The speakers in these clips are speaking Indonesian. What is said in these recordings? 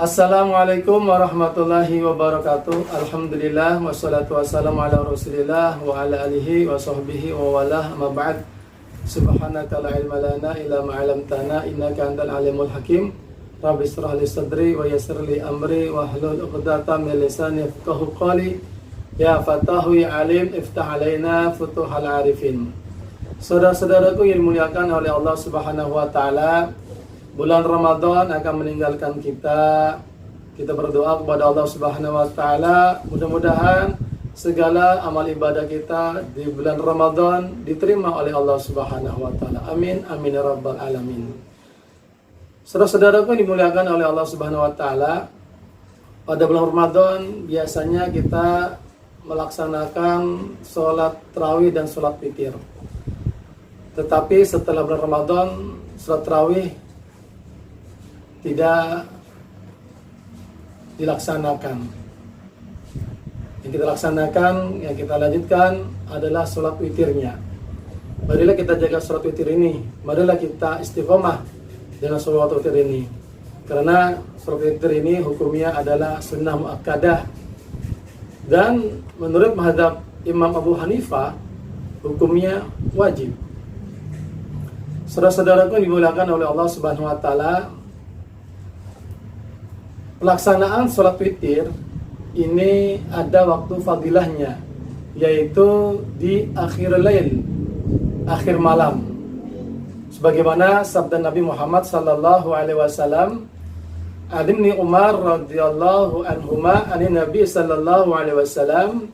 Assalamualaikum warahmatullahi wabarakatuh. Alhamdulillah wassalatu wassalamu ala Rasulillah wa ala alihi wa sahbihi wa walah ma ba'd. Subhanaka la ilma lana illa ma 'allamtana innaka antal alimul hakim. Rabbi ishrah li sadri wa yassir li amri wa hlul 'uqdatam min lisani yafqahu qawli. Ya Fatahu ya Alim iftah alaina futuhal arifin. Saudara-saudaraku yang dimuliakan oleh Allah Subhanahu wa taala, bulan Ramadan akan meninggalkan kita. Kita berdoa kepada Allah Subhanahu wa taala, mudah-mudahan segala amal ibadah kita di bulan Ramadan diterima oleh Allah Subhanahu wa taala. Amin amin ya rabbal alamin. Saudara-saudaraku yang dimuliakan oleh Allah Subhanahu wa taala, pada bulan Ramadan biasanya kita melaksanakan sholat tarawih dan sholat witir. Tetapi setelah bulan Ramadan, sholat tarawih tidak dilaksanakan. Yang kita laksanakan, yang kita lanjutkan adalah sholat witirnya. Marilah kita jaga sholat witir ini. Marilah kita istiqomah dengan sholat witir ini. Karena sholat witir ini hukumnya adalah sunnah muakkadah. Dan menurut mazhab Imam Abu Hanifah, hukumnya wajib. Saudara-saudaraku yang dimuliakan oleh Allah Subhanahu wa taala, pelaksanaan sholat witir ini ada waktu fadilahnya, yaitu di akhir lail, akhir malam. Sebagaimana sabda Nabi Muhammad sallallahu alaihi wasallam, Ibni Umar radhiyallahu anhuma anin Nabi sallallahu alaihi wasallam,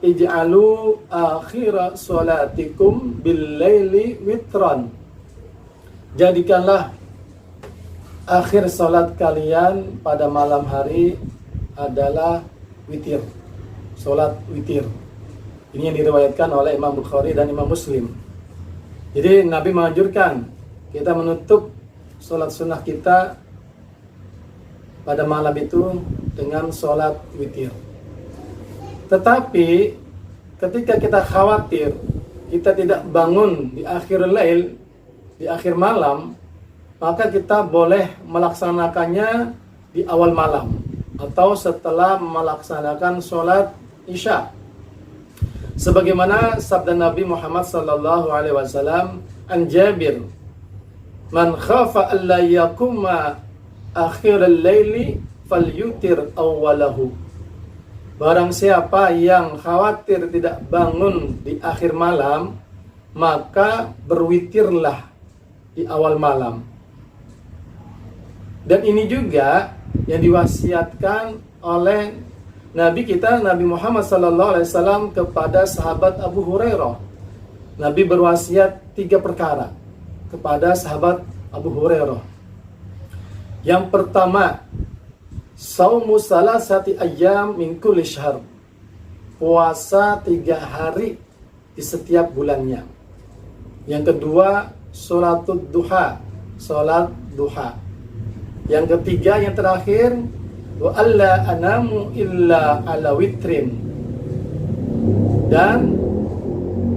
ij'alu akhira sholatikum bil laili witran. Jadikanlah akhir salat kalian pada malam hari adalah witir, salat witir. Ini yang diriwayatkan oleh Imam Bukhari dan Imam Muslim. Jadi Nabi menganjurkan kita menutup salat sunnah kita pada malam itu dengan salat witir. Tetapi ketika kita khawatir kita tidak bangun di akhir lail, di akhir malam, maka kita boleh melaksanakannya di awal malam atau setelah melaksanakan sholat isya. Sebagaimana sabda Nabi Muhammad sallallahu alaihi wasallam, an Jabir, man khafa alla yakuma akhir al-laili falyutir awwalahu. Barang siapa yang khawatir tidak bangun di akhir malam, maka berwitirlah di awal malam. Dan ini juga yang diwasiatkan oleh Nabi kita, Nabi Muhammad SAW kepada sahabat Abu Hurairah. Nabi berwasiat 3 perkara kepada sahabat Abu Hurairah. Yang pertama, saumu salasati ayyam min kulli syahr. Puasa 3 hari di setiap bulannya. Yang kedua, sholatud duha, sholat duha. Yang ketiga, yang terakhir, wa alla anamu illa ala witrin. Dan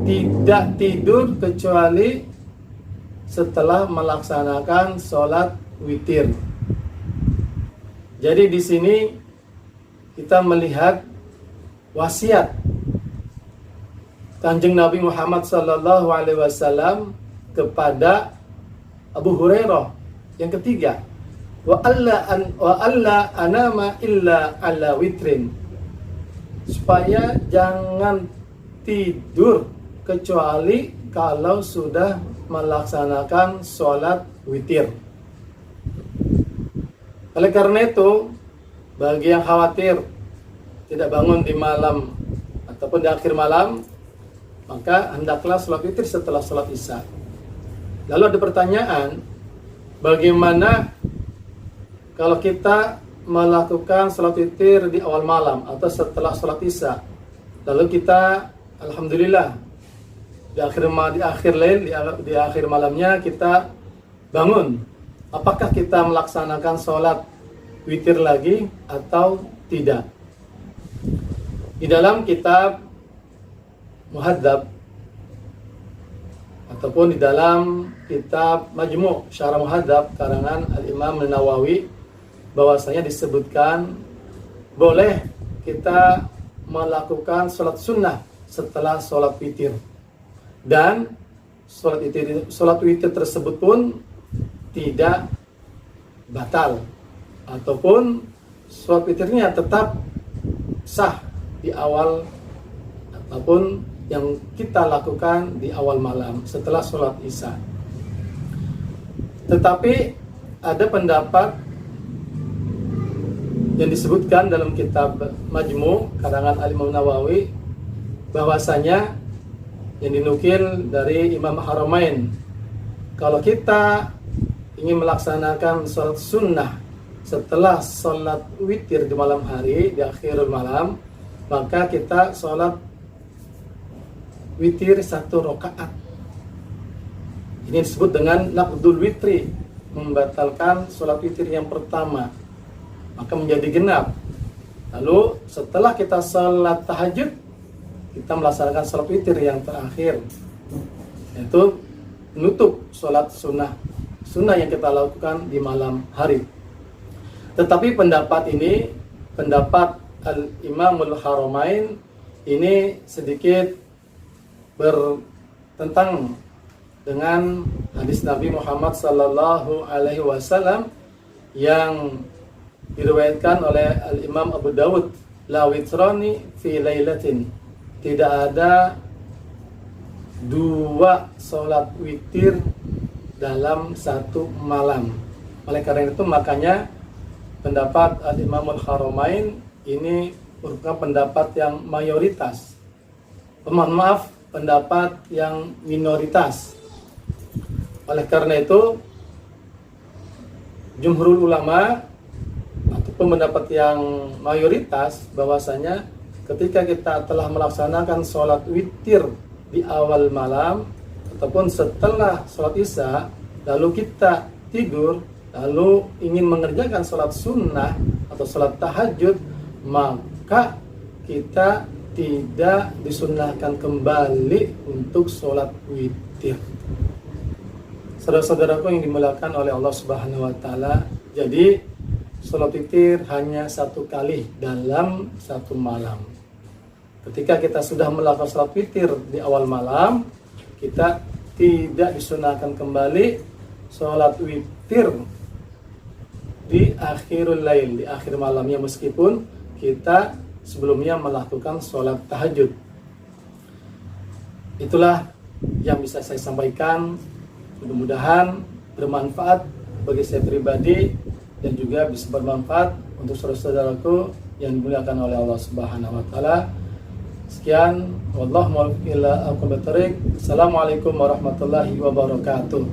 tidak tidur kecuali setelah melaksanakan sholat witir. Jadi di sini kita melihat wasiat Kanjeng Nabi Muhammad sallallahu alaihi wasallam kepada Abu Hurairah. Yang ketiga, wa alla anama illa ala witrin. Supaya jangan tidur kecuali kalau sudah melaksanakan sholat witir. Oleh karena itu, bagi yang khawatir tidak bangun di malam ataupun di akhir malam, maka hendaklah sholat witir setelah sholat isya. Lalu ada pertanyaan, bagaimana kalau kita melakukan sholat witir di awal malam atau setelah sholat isya? Lalu kita, alhamdulillah, di akhir malamnya kita bangun. Apakah kita melaksanakan sholat witir lagi atau tidak? Di dalam kitab Muhadzab ataupun di dalam kitab Majmu' Syarah Muhadzab karangan Al-Imam An-Nawawi, bahwasanya disebutkan boleh kita melakukan sholat sunnah setelah sholat witir, dan sholat witir tersebut pun tidak batal, ataupun sholat witirnya tetap sah di awal ataupun yang kita lakukan di awal malam setelah sholat isya. Tetapi ada pendapat yang disebutkan dalam kitab Majmu' karangan Al-Imam Nawawi, bahwasanya yang dinukil dari Imam Haramain, kalau kita ingin melaksanakan sholat sunnah setelah sholat witir di malam hari, di akhirul malam, maka kita sholat witir 1 rakaat. Ini disebut dengan naqdul witri, membatalkan sholat witir yang pertama, maka menjadi genap. Lalu setelah kita sholat tahajud, kita melaksanakan sholat witir yang terakhir, yaitu menutup sholat sunnah yang kita lakukan di malam hari. Tetapi pendapat ini, pendapat Al-Imamul Haramain ini sedikit bertentang dengan hadis Nabi Muhammad sallallahu alaihi wasallam yang diriwayatkan oleh Al-Imam Abu Dawud, la witrani fi lailatin, tidak ada 2 sholat witir dalam 1 malam. Oleh karena itu makanya pendapat Al-Imamul Haramain ini merupakan pendapat yang mayoritas, pendapat yang minoritas. Oleh karena itu jumhurul ulama ataupun pendapat yang mayoritas bahwasanya ketika kita telah melaksanakan sholat witir di awal malam ataupun setelah sholat isya, lalu kita tidur, lalu ingin mengerjakan sholat sunnah atau sholat tahajud, maka kita tidak disunnahkan kembali untuk sholat witir. Saudara-saudaraku yang dimuliakan oleh Allah Subhanahu wa Ta'ala, jadi sholat witir hanya 1 kali dalam 1 malam. Ketika kita sudah melakukan sholat witir di awal malam, kita tidak disunahkan kembali sholat witir di akhirul lail, di akhir malamnya, meskipun kita sebelumnya melakukan sholat tahajud. Itulah yang bisa saya sampaikan. Mudah-mudahan bermanfaat bagi saya pribadi dan juga bisa bermanfaat untuk saudara-saudaraku yang dimuliakan oleh Allah Subhanahu wa Ta'ala. Sekian, wallahu muwaffiq ila aqwamit thoriq. Assalamualaikum warahmatullahi wabarakatuh.